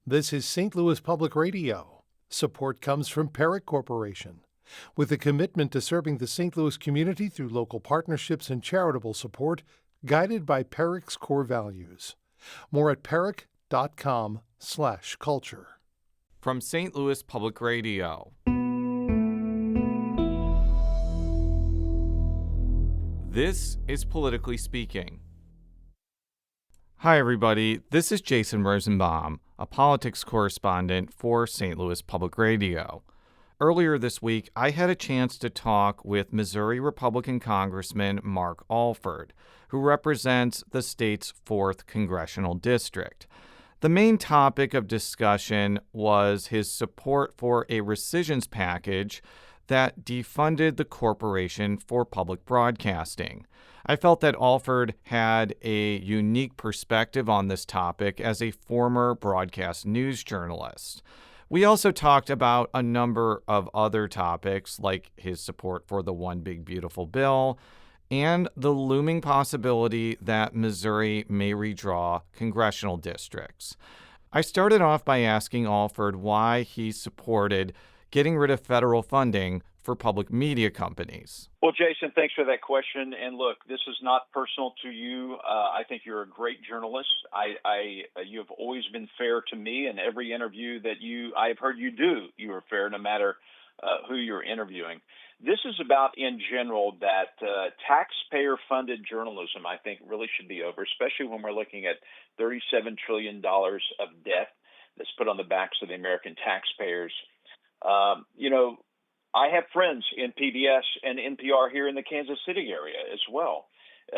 This is St. Louis Public Radio. Support comes from Perrick Corporation. With a commitment to serving the St. Louis community through local partnerships and charitable support, guided by Perrick's core values. More at perrick.com/culture. From St. Louis Public Radio. This is Politically Speaking. Hi, everybody. This is Jason Rosenbaum, a politics correspondent for St. Louis Public Radio. Earlier this week, I had a chance to talk with Missouri Republican Congressman Mark Alford, who represents the state's 4th congressional district. The main topic of discussion was his support for a rescissions package that defunded the Corporation for Public Broadcasting. I felt that Alford had a unique perspective on this topic as a former broadcast news journalist. We also talked about a number of other topics, like his support for the One Big Beautiful Bill and the looming possibility that Missouri may redraw congressional districts. I started off by asking Alford why he supported getting rid of federal funding for public media companies. Well, Jason, thanks for that question. And look, this is not personal to you. I think you're a great journalist. You have always been fair to me in every interview that I've heard you do. You are fair no matter who you're interviewing. This is about, in general, that taxpayer-funded journalism, I think, really should be over, especially when we're looking at $37 trillion of debt that's put on the backs of the American taxpayers. I have friends in PBS and NPR here in the Kansas City area as well.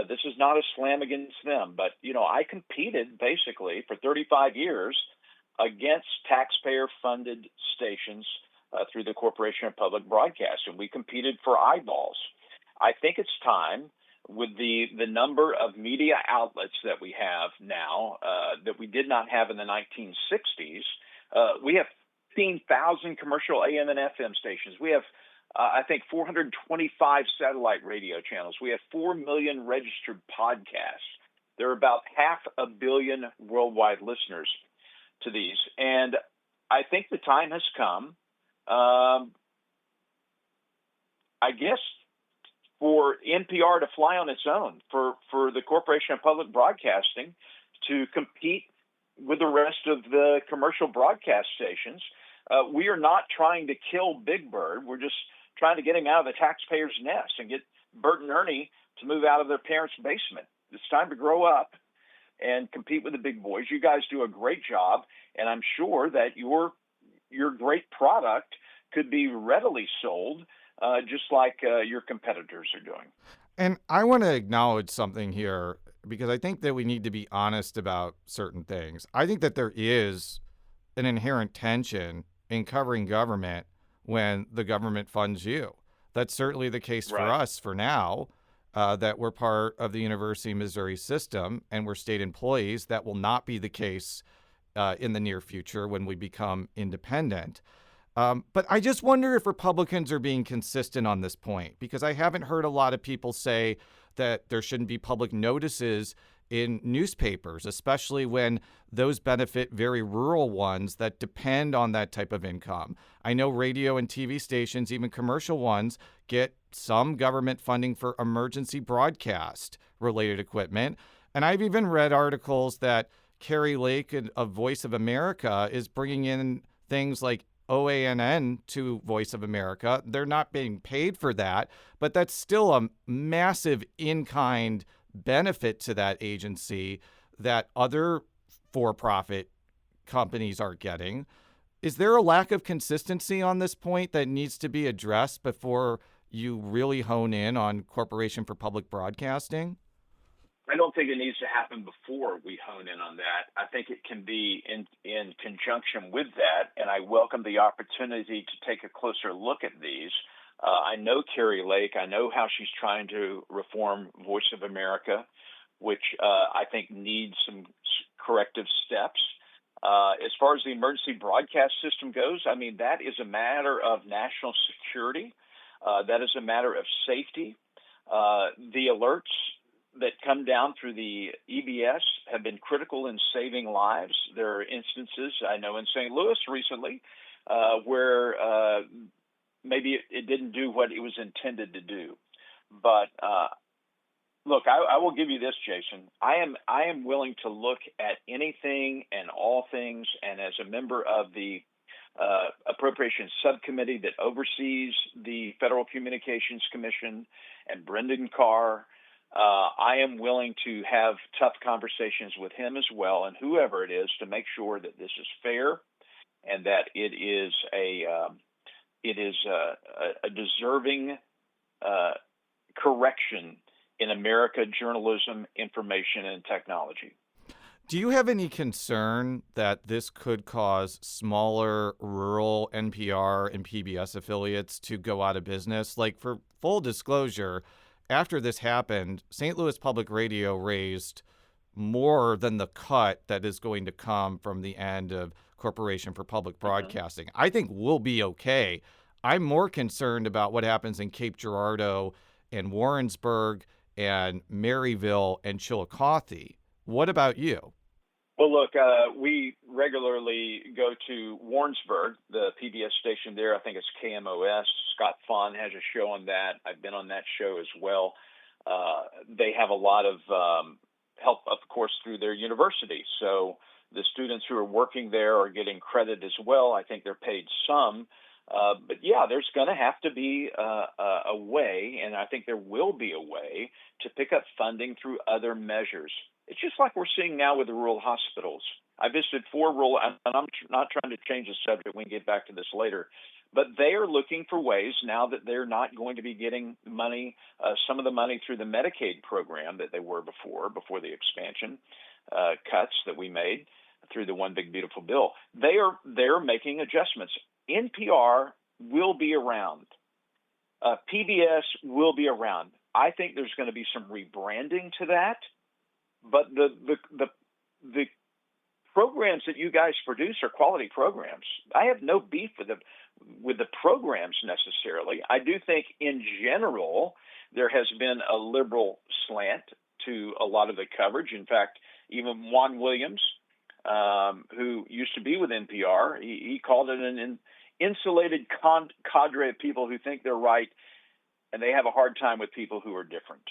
This is not a slam against them, but, I competed basically for 35 years against taxpayer-funded stations through the Corporation of Public Broadcasting. We competed for eyeballs. I think it's time, with the number of media outlets that we have now that we did not have in the 1960s, we have 15,000 commercial AM and FM stations. We have, I think, 425 satellite radio channels. We have 4 million registered podcasts. There are about 500 million worldwide listeners to these. And I think the time has come, I guess, for NPR to fly on its own, for the Corporation of Public Broadcasting to compete with the rest of the commercial broadcast stations. We are not trying to kill Big Bird. We're just trying to get him out of the taxpayer's nest and get Bert and Ernie to move out of their parents' basement. It's time to grow up and compete with the big boys. You guys do a great job, and I'm sure that your great product could be readily sold, just like your competitors are doing. And I want to acknowledge something here, because I think that we need to be honest about certain things. I think that there is an inherent tension in covering government when the government funds you. That's certainly the case for us for now, that we're part of the University of Missouri system and we're state employees. That will not be the case in the near future when we become independent. But I just wonder if Republicans are being consistent on this point, because I haven't heard a lot of people say that there shouldn't be public notices in newspapers, especially when those benefit very rural ones that depend on that type of income. I know radio and TV stations, even commercial ones, get some government funding for emergency broadcast related equipment. And I've even read articles that Carrie Lake of Voice of America is bringing in things like OANN to Voice of America. They're not being paid for that, but that's still a massive in-kind benefit to that agency that other for-profit companies are getting. Is there a lack of consistency on this point that needs to be addressed before you really hone in on Corporation for Public Broadcasting? I don't think it needs to happen before we hone in on that. I think it can be in conjunction with that, and I welcome the opportunity to take a closer look at these. I know Carrie Lake. I know how she's trying to reform Voice of America, which I think needs some corrective steps. As far as the emergency broadcast system goes, I mean, that is a matter of national security. That is a matter of safety. The alerts that come down through the EBS have been critical in saving lives. There are instances, I know in St. Louis recently, where maybe it didn't do what it was intended to do. But look, I will give you this, Jason. I am willing to look at anything and all things, and as a member of the Appropriations Subcommittee that oversees the Federal Communications Commission and Brendan Carr, I am willing to have tough conversations with him as well, and whoever it is, to make sure that this is fair and that it is a deserving correction in America journalism, information, and technology. Do you have any concern that this could cause smaller rural NPR and PBS affiliates to go out of business? Like, for full disclosure, after this happened, St. Louis Public Radio raised more than the cut that is going to come from the end of Corporation for Public Broadcasting. I think we'll be okay. I'm more concerned about what happens in Cape Girardeau and Warrensburg and Maryville and Chillicothe. What about you? Well, look, we regularly go to Warrensburg, the PBS station there. I think it's KMOS. Scott Fahn has a show on that. I've been on that show as well. They have a lot of help, of course, through their university. So the students who are working there are getting credit as well. I think they're paid some. But yeah, there's going to have to be a way, and I think there will be a way to pick up funding through other measures. It's just like we're seeing now with the rural hospitals. I visited 4 rural, and I'm not trying to change the subject. We can get back to this later. But they are looking for ways now that they're not going to be getting money, some of the money through the Medicaid program that they were before the expansion cuts that we made through the One Big Beautiful Bill. They're making adjustments. NPR will be around. PBS will be around. I think there's going to be some rebranding to that. But the programs that you guys produce are quality programs. I have no beef with the programs necessarily. I do think in general there has been a liberal slant to a lot of the coverage. In fact, even Juan Williams, who used to be with NPR, he called it an insulated cadre of people who think they're right, and they have a hard time with people who are different.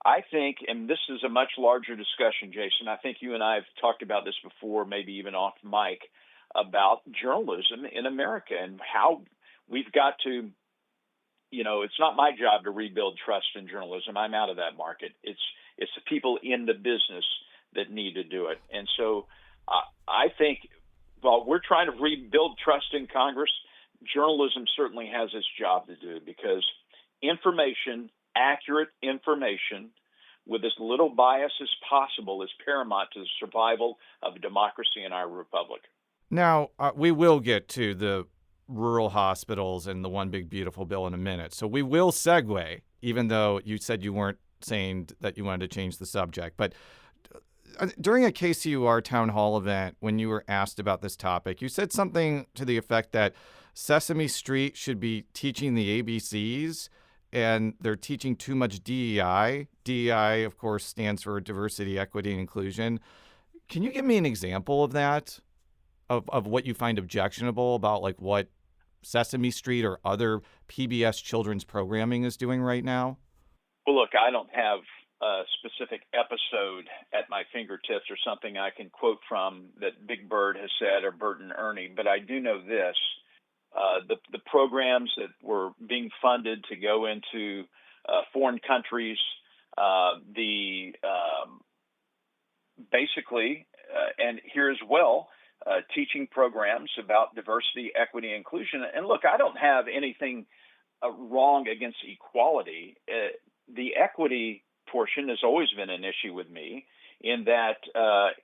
I think, and this is a much larger discussion, Jason, I think you and I have talked about this before, maybe even off mic, about journalism in America and how we've got to, it's not my job to rebuild trust in journalism. I'm out of that market. It's the people in the business that need to do it. And so I think while we're trying to rebuild trust in Congress, journalism certainly has its job to do, because accurate information with as little bias as possible is paramount to the survival of democracy in our republic. Now, we will get to the rural hospitals and the One Big Beautiful Bill in a minute. So we will segue, even though you said you weren't saying that you wanted to change the subject. But during a KCUR town hall event, when you were asked about this topic, you said something to the effect that Sesame Street should be teaching the ABCs, and they're teaching too much DEI. DEI, of course, stands for diversity, equity, and inclusion. Can you give me an example of that, of what you find objectionable about like what Sesame Street or other PBS children's programming is doing right now? Well, look, I don't have a specific episode at my fingertips or something I can quote from that Big Bird has said or Bert and Ernie, but I do know this. The programs that were being funded to go into foreign countries, basically, and here as well, teaching programs about diversity, equity, inclusion. And look, I don't have anything wrong against equality. The equity portion has always been an issue with me, in that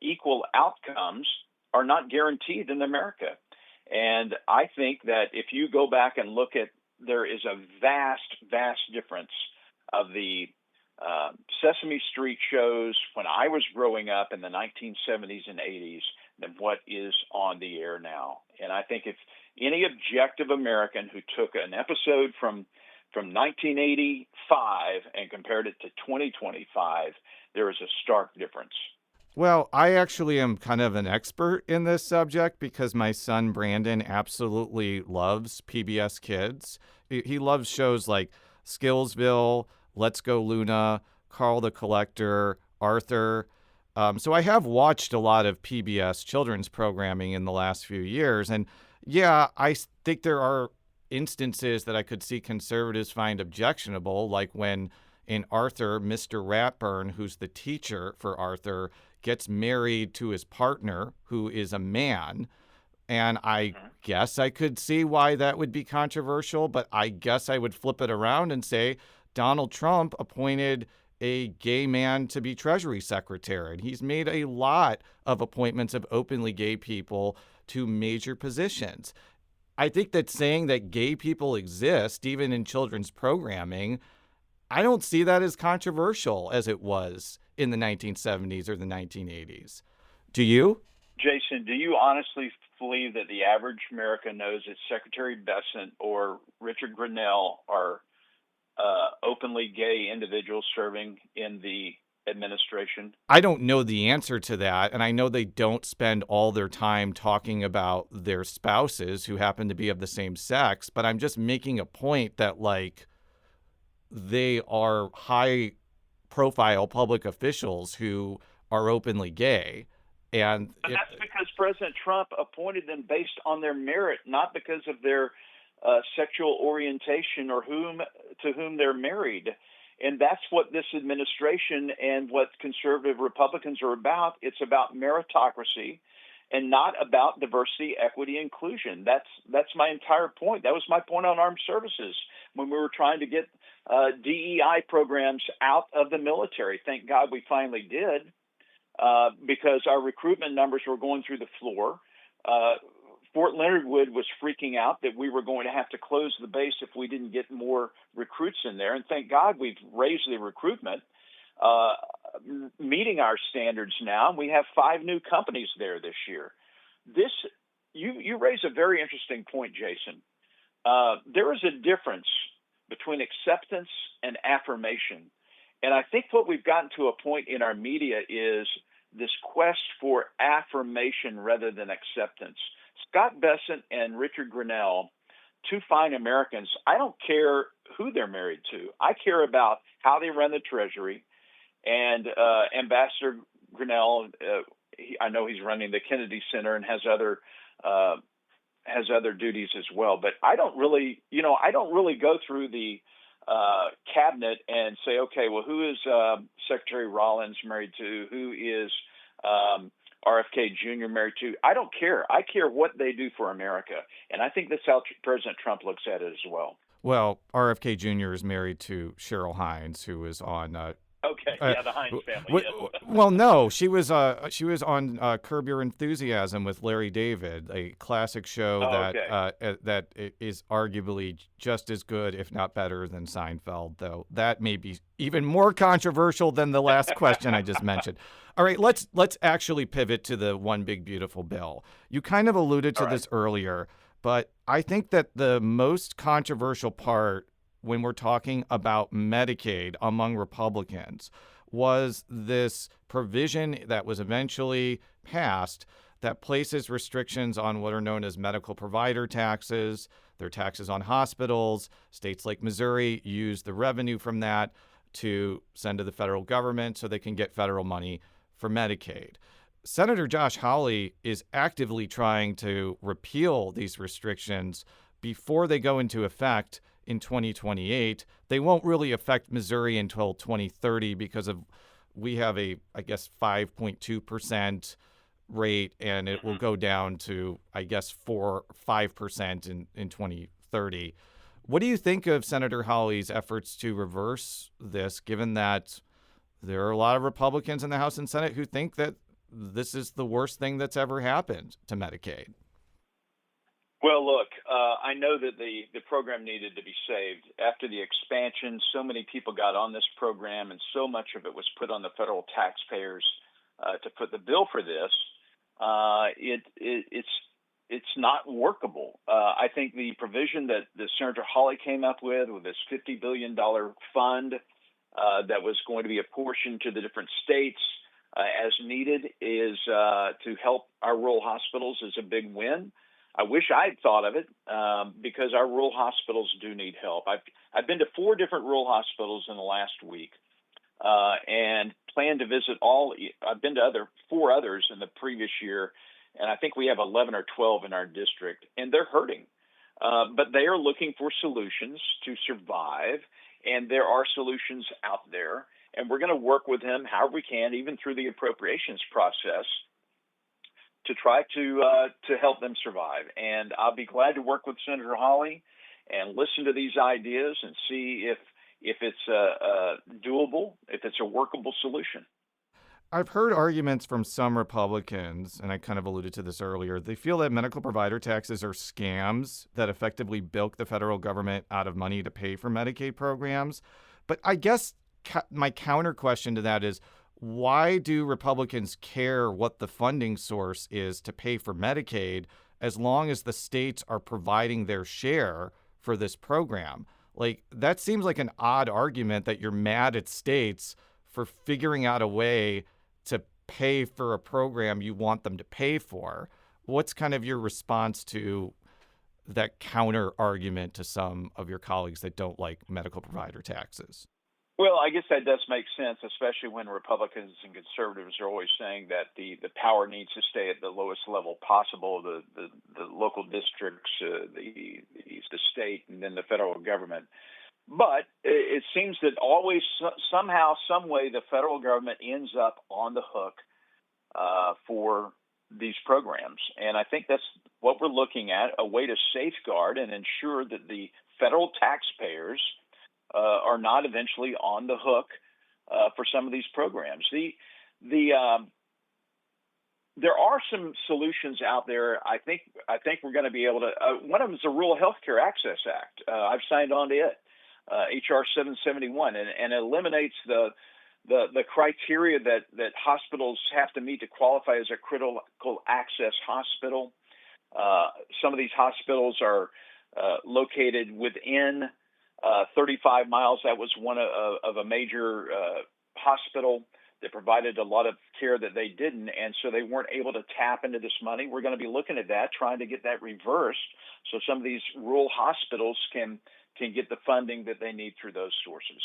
equal outcomes are not guaranteed in America. And I think that if you go back and look at, there is a vast, vast difference of the Sesame Street shows when I was growing up in the 1970s and 80s than what is on the air now. And I think if any objective American who took an episode from from 1985 and compared it to 2025, there is a stark difference. Well, I actually am kind of an expert in this subject because my son Brandon absolutely loves PBS Kids. He loves shows like Skillsville, Let's Go Luna, Carl the Collector, Arthur. So I have watched a lot of PBS children's programming in the last few years. And yeah, I think there are instances that I could see conservatives find objectionable, like when in Arthur, Mr. Ratburn, who's the teacher for Arthur, gets married to his partner, who is a man. And I guess I could see why that would be controversial, but I guess I would flip it around and say Donald Trump appointed a gay man to be Treasury Secretary. And he's made a lot of appointments of openly gay people to major positions. I think that saying that gay people exist, even in children's programming, I don't see that as controversial as it was in the 1970s or the 1980s. Do you? Jason, do you honestly believe that the average American knows that Secretary Bessent or Richard Grinnell are openly gay individuals serving in the administration? I don't know the answer to that, and I know they don't spend all their time talking about their spouses who happen to be of the same sex, but I'm just making a point that, like, they are high-profile public officials who are openly gay. And But that's because President Trump appointed them based on their merit, not because of their sexual orientation or to whom they're married. And that's what this administration and what conservative Republicans are about. It's about meritocracy and not about diversity, equity, inclusion. That's my entire point. That was my point on armed services when we were trying to get DEI programs out of the military. Thank God we finally did. Because our recruitment numbers were going through the floor. Fort Leonard Wood was freaking out that we were going to have to close the base if we didn't get more recruits in there. And thank God we've raised the recruitment, meeting our standards now. We have 5 new companies there this year. You raise a very interesting point, Jason. There is a difference between acceptance and affirmation. And I think what we've gotten to a point in our media is this quest for affirmation rather than acceptance. Scott Bessent and Richard Grinnell, 2 fine Americans, I don't care who they're married to. I care about how they run the Treasury. And Ambassador Grinnell, I know he's running the Kennedy Center and has other duties as well. But I don't really go through the cabinet and say, okay, well, who is Secretary Rollins married to? Who is RFK Jr. married to? I don't care. I care what they do for America. And I think that's how President Trump looks at it as well. Well, RFK Jr. is married to Cheryl Hines, who was on the Hines family. Well, no, she was on Curb Your Enthusiasm with Larry David, a classic show that is arguably just as good, if not better, than Seinfeld. Though that may be even more controversial than the last question I just mentioned. All right, let's actually pivot to the One Big Beautiful Bill. You kind of alluded to this earlier, but I think that the most controversial part when we're talking about Medicaid among Republicans was this provision that was eventually passed that places restrictions on what are known as medical provider taxes. They're taxes on hospitals. States like Missouri use the revenue from that to send to the federal government so they can get federal money for Medicaid. Senator Josh Hawley is actively trying to repeal these restrictions before they go into effect in 2028. They won't really affect Missouri until 2030 because we have a, I guess, 5.2% rate, and it will go down to, I guess, 5% in 2030. What do you think of Senator Hawley's efforts to reverse this, given that there are a lot of Republicans in the House and Senate who think that this is the worst thing that's ever happened to Medicaid? Well, look, I know that the program needed to be saved. After the expansion, so many people got on this program, and so much of it was put on the federal taxpayers to put the bill for this. It's not workable. I think the provision that Senator Hawley came up with this $50 billion fund that was going to be apportioned to the different states as needed is to help our rural hospitals is a big win. I wish I'd thought of it because our rural hospitals do need help. I've been to 4 different rural hospitals in the last week and plan to visit all. I've been to 4 others in the previous year, and I think we have 11 or 12 in our district, and they're hurting. But they are looking for solutions to survive, and there are solutions out there. And we're going to work with them however we can, even through the appropriations process, to try to help them survive. And I'll be glad to work with Senator Hawley and listen to these ideas and see if it's doable, if it's a workable solution. I've heard arguments from some Republicans, and I kind of alluded to this earlier. They feel that medical provider taxes are scams that effectively bilk the federal government out of money to pay for Medicaid programs. But I guess my counter question to that is, why do Republicans care what the funding source is to pay for Medicaid as long as the states are providing their share for this program? Like, that seems like an odd argument that you're mad at states for figuring out a way to pay for a program you want them to pay for. What's kind of your response to that counter argument to some of your colleagues that don't like medical provider taxes? Well, I guess that does make sense, especially when Republicans and conservatives are always saying that the power needs to stay at the lowest level possible, the local districts, the state, and then the federal government. But it seems that always, somehow, some way, the federal government ends up on the hook for these programs. And I think that's what we're looking at, a way to safeguard and ensure that the federal taxpayers are not eventually on the hook for some of these programs. There are some solutions out there. I think we're going to be able to. One of them is the Rural Health Care Access Act. I've signed on to it, HR 771, and it eliminates the criteria that hospitals have to meet to qualify as a critical access hospital. Some of these hospitals are located within 35 miles. That was one of a major hospital that provided a lot of care that they didn't, and so they weren't able to tap into this money. We're going to be looking at that, trying to get that reversed, so some of these rural hospitals can get the funding that they need through those sources.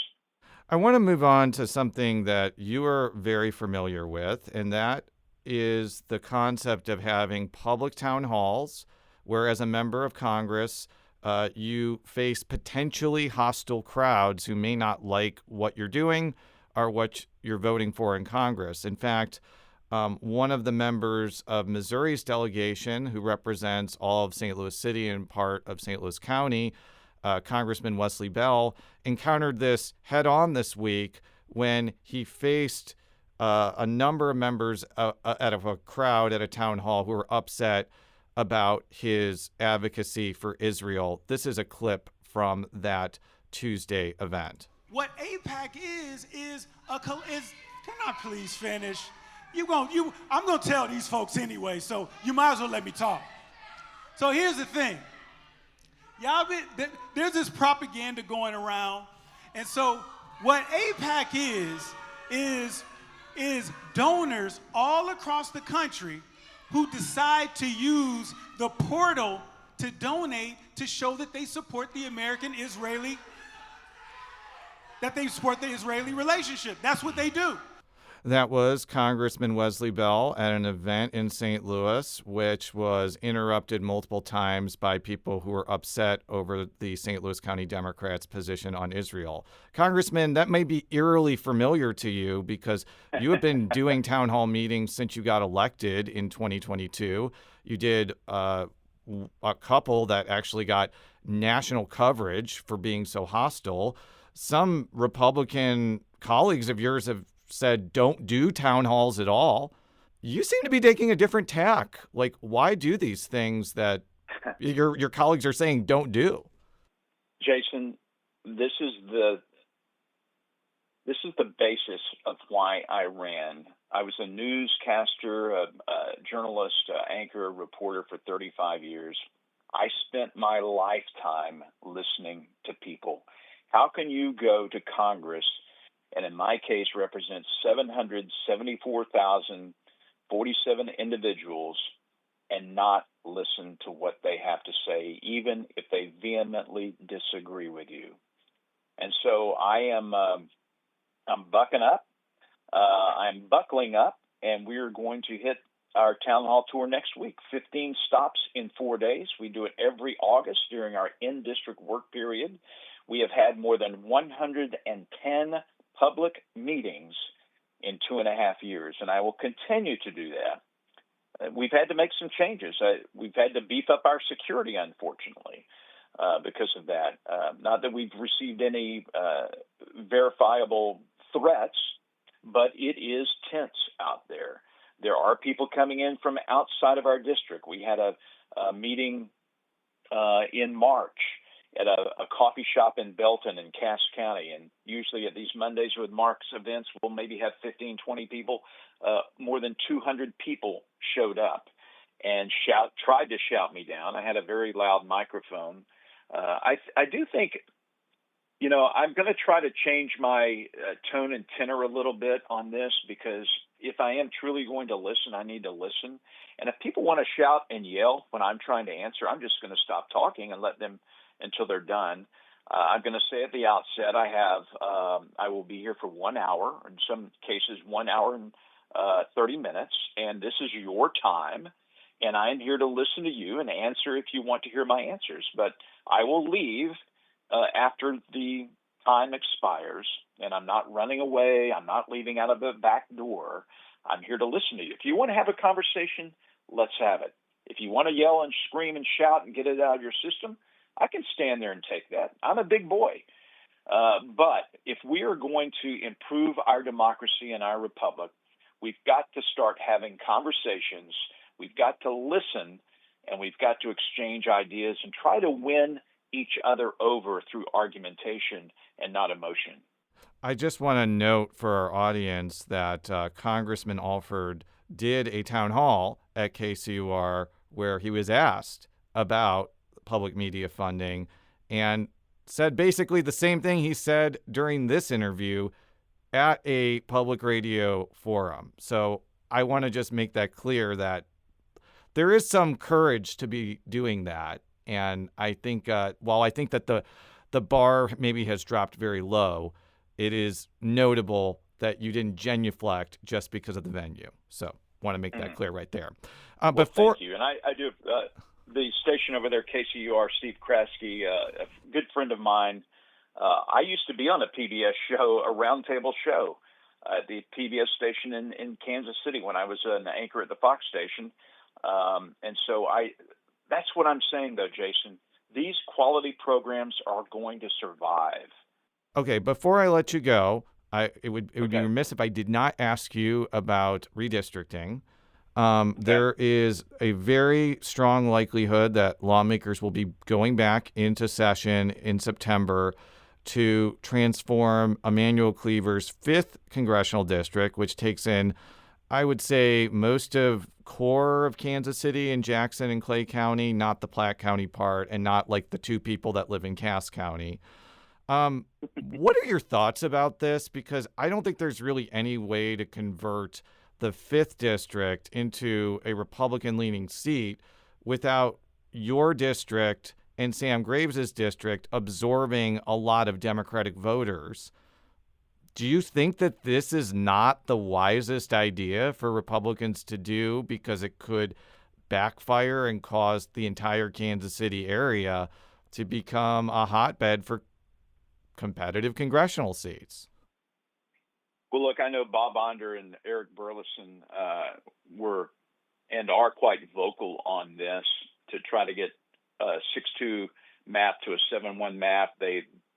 I want to move on to something that you are very familiar with, and that is the concept of having public town halls where, as a member of Congress, you face potentially hostile crowds who may not like what you're doing or what you're voting for in Congress. In fact, one of the members of Missouri's delegation, who represents all of St. Louis City and part of St. Louis County, Congressman Wesley Bell, encountered this head-on this week when he faced a number of members out of a crowd at a town hall who were upset about his advocacy for Israel. This is a clip from that Tuesday event. What AIPAC is can I please finish? I'm gonna tell these folks anyway, so you might as well let me talk. So here's the thing. There's this propaganda going around, and so what AIPAC is donors all across the country who decide to use the portal to donate to show that they support the American-Israeli, that they support the Israeli relationship. That's what they do. That was Congressman Wesley Bell at an event in St. Louis, which was interrupted multiple times by people who were upset over the St. Louis County Democrats' position on Israel. Congressman, that may be eerily familiar to you because you have been doing town hall meetings since you got elected in 2022. You did a couple that actually got national coverage for being so hostile. Some Republican colleagues of yours have said don't do town halls at all. You seem to be taking a different tack. Like, why do these things that your colleagues are saying don't do? Jason, this is the basis of why I ran I was a newscaster, a journalist, anchor, reporter for 35 years. I spent my lifetime listening to people. How can you go to Congress and, in my case, represent 774,047 individuals and not listen to what they have to say, even if they vehemently disagree with you? And so I'm bucking up. I'm buckling up, and we're going to hit our town hall tour next week. 15 stops in 4 days. We do it every August during our in-district work period. We have had more than 110 public meetings in 2.5 years, and I will continue to do that. We've had to make some changes. We've had to beef up our security, unfortunately, because of that. Not that we've received any verifiable threats, but it is tense out there. There are people coming in from outside of our district. We had a meeting in March at a coffee shop in Belton in Cass County. And usually at these Mondays with Mark's events, we'll maybe have 15, 20 people. More than 200 people showed up and tried to shout me down. I had a very loud microphone. I do think, I'm going to try to change my tone and tenor a little bit on this, because if I am truly going to listen, I need to listen. And if people want to shout and yell when I'm trying to answer, I'm just going to stop talking and let them until they're done. I'm going to say at the outset, I will be here for 1 hour, in some cases 1 hour and 30 minutes, and this is your time, and I'm here to listen to you and answer if you want to hear my answers. But I will leave after the time expires, and I'm not running away. I'm not leaving out of the back door. I'm here to listen to you. If you want to have a conversation, let's have it. If you want to yell and scream and shout and get it out of your system, I can stand there and take that. I'm a big boy. But if we are going to improve our democracy and our republic, we've got to start having conversations. We've got to listen, and we've got to exchange ideas and try to win each other over through argumentation and not emotion. I just want to note for our audience that Congressman Alford did a town hall at KCUR where he was asked about public media funding and said basically the same thing he said during this interview at a public radio forum. So I want to just make that clear that there is some courage to be doing that. And I think while I think that the bar maybe has dropped very low, it is notable that you didn't genuflect just because of the venue. So want to make that clear right there. Thank you. And I do the station over there, KCUR, Steve Kraske, a good friend of mine. I used to be on a PBS show, a roundtable show, at the PBS station in Kansas City when I was an anchor at the Fox station. And so that's what I'm saying, though, Jason. These quality programs are going to survive. Okay, before I let you go, it would be remiss if I did not ask you about redistricting. There is a very strong likelihood that lawmakers will be going back into session in September to transform Emanuel Cleaver's 5th congressional district, which takes in, I would say, most of core of Kansas City and Jackson and Clay County, not the Platte County part, and not like the 2 people that live in Cass County. What are your thoughts about this? Because I don't think there's really any way to convert the 5th district into a Republican-leaning seat without your district and Sam Graves' district absorbing a lot of Democratic voters. Do you think that this is not the wisest idea for Republicans to do because it could backfire and cause the entire Kansas City area to become a hotbed for competitive congressional seats? Well, look, I know Bob Onder and Eric Burleson were and are quite vocal on this to try to get a 6-2 map to a 7-1 map.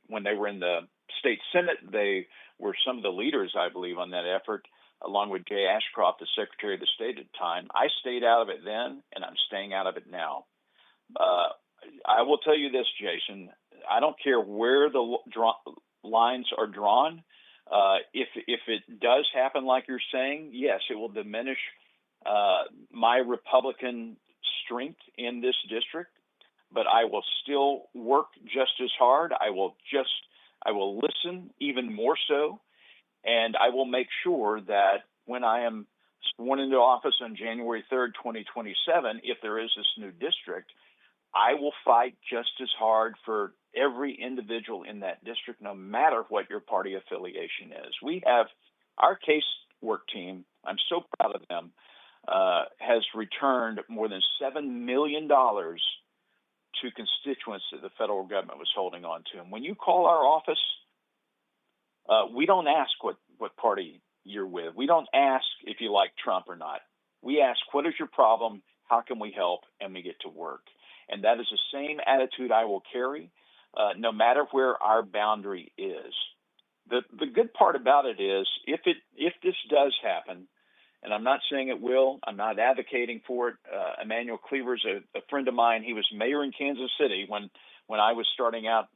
When they were in the state Senate, they were some of the leaders, I believe, on that effort, along with Jay Ashcroft, the Secretary of the State at the time. I stayed out of it then, and I'm staying out of it now. I will tell you this, Jason. I don't care where the lines are drawn. If it does happen like you're saying, yes, it will diminish my Republican strength in this district, but I will still work just as hard. I will listen even more so, and I will make sure that when I am sworn into office on January 3rd, 2027, if there is this new district, I will fight just as hard for every individual in that district, no matter what your party affiliation is. We have our casework team, I'm so proud of them, has returned more than $7 million to constituents that the federal government was holding on to. And when you call our office, we don't ask what party you're with. We don't ask if you like Trump or not. We ask, what is your problem? How can we help? And we get to work. And that is the same attitude I will carry, no matter where our boundary is. The good part about it is, if this does happen, and I'm not saying it will, I'm not advocating for it. Emmanuel Cleaver's a friend of mine. He was mayor in Kansas City when I was starting out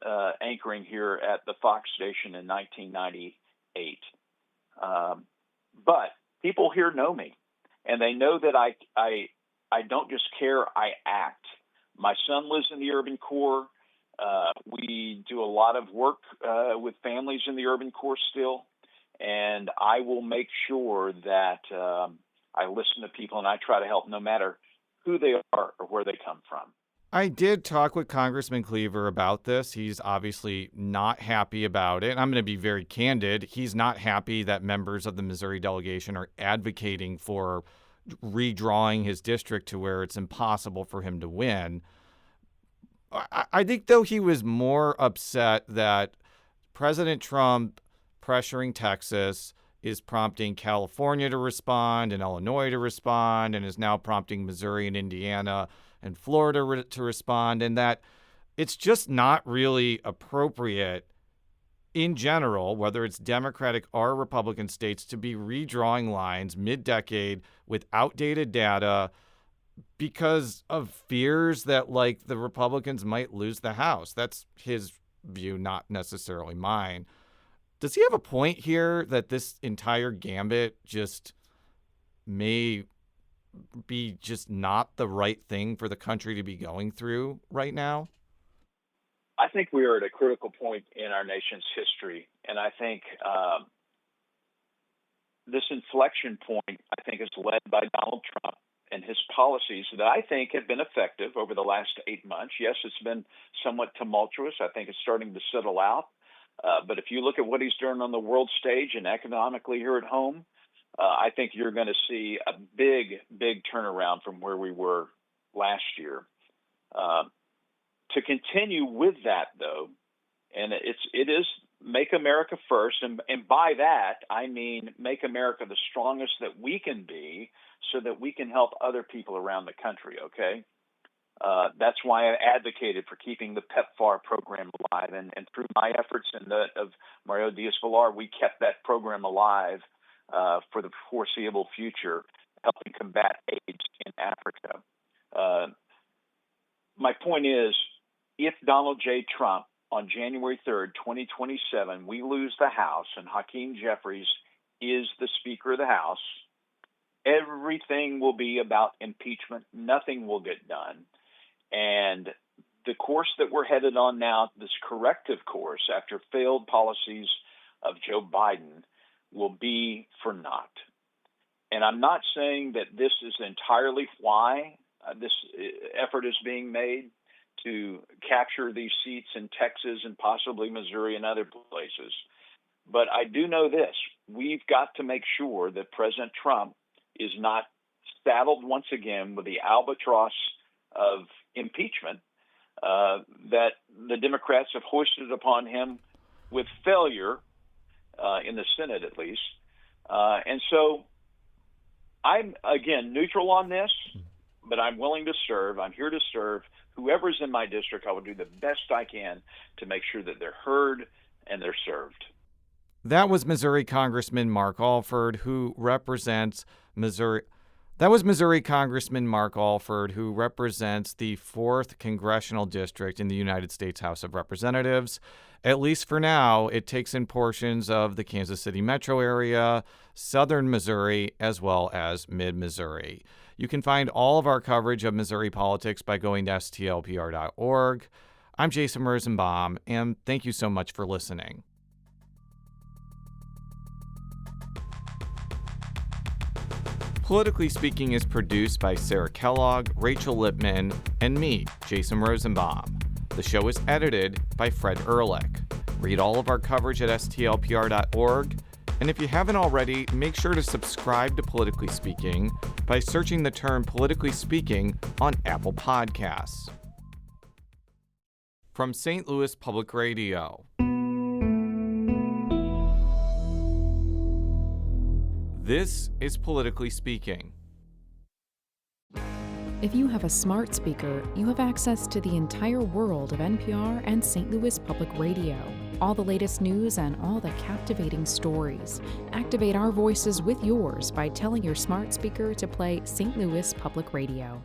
anchoring here at the Fox station in 1998. But people here know me, and they know that I don't just care, I act. My son lives in the urban core. We do a lot of work with families in the urban core still, and I will make sure that I listen to people and I try to help no matter who they are or where they come from. I did talk with Congressman Cleaver about this. He's obviously not happy about it. I'm going to be very candid. He's not happy that members of the Missouri delegation are advocating for redrawing his district to where it's impossible for him to win. I think, though, he was more upset that President Trump pressuring Texas is prompting California to respond and Illinois to respond, and is now prompting Missouri and Indiana and Florida to respond, and that it's just not really appropriate in general, whether it's Democratic or Republican states, to be redrawing lines mid-decade with outdated data because of fears that, like, the Republicans might lose the House. That's his view, not necessarily mine. Does he have a point here that this entire gambit just may be just not the right thing for the country to be going through right now? I think we are at a critical point in our nation's history, and I think this inflection point, I think, is led by Donald Trump and his policies that I think have been effective over the last 8 months. Yes, it's been somewhat tumultuous. I think it's starting to settle out. But if you look at what he's doing on the world stage and economically here at home, I think you're going to see a big, big turnaround from where we were last year. To continue with that, though, and it is make America first, and by that I mean make America the strongest that we can be, so that we can help other people around the country. Okay, that's why I advocated for keeping the PEPFAR program alive, and through my efforts and that of Mario Diaz-Villar, we kept that program alive for the foreseeable future, helping combat AIDS in Africa. My point is, if Donald J. Trump, on January 3rd, 2027, we lose the House and Hakeem Jeffries is the Speaker of the House, everything will be about impeachment. Nothing will get done. And the course that we're headed on now, this corrective course after failed policies of Joe Biden, will be for naught. And I'm not saying that this is entirely why this effort is being made to capture these seats in Texas and possibly Missouri and other places. But I do know this. We've got to make sure that President Trump is not saddled once again with the albatross of impeachment that the Democrats have hoisted upon him with failure in the Senate, at least. And so I'm, again, neutral on this, but I'm willing to serve. I'm here to serve. Whoever's in my district, I will do the best I can to make sure that they're heard and they're served. That was Missouri Congressman Mark Alford, who represents Missouri That was Missouri Congressman Mark Alford, who represents the 4th Congressional District in the United States House of Representatives. At least for now, it takes in portions of the Kansas City metro area, southern Missouri, as well as mid-Missouri. You can find all of our coverage of Missouri politics by going to stlpr.org. I'm Jason Rosenbaum, and thank you so much for listening. Politically Speaking is produced by Sarah Kellogg, Rachel Lippman, and me, Jason Rosenbaum. The show is edited by Fred Ehrlich. Read all of our coverage at stlpr.org. And if you haven't already, make sure to subscribe to Politically Speaking by searching the term Politically Speaking on Apple Podcasts. From St. Louis Public Radio. This is Politically Speaking. If you have a smart speaker, you have access to the entire world of NPR and St. Louis Public Radio. All the latest news and all the captivating stories. Activate our voices with yours by telling your smart speaker to play St. Louis Public Radio.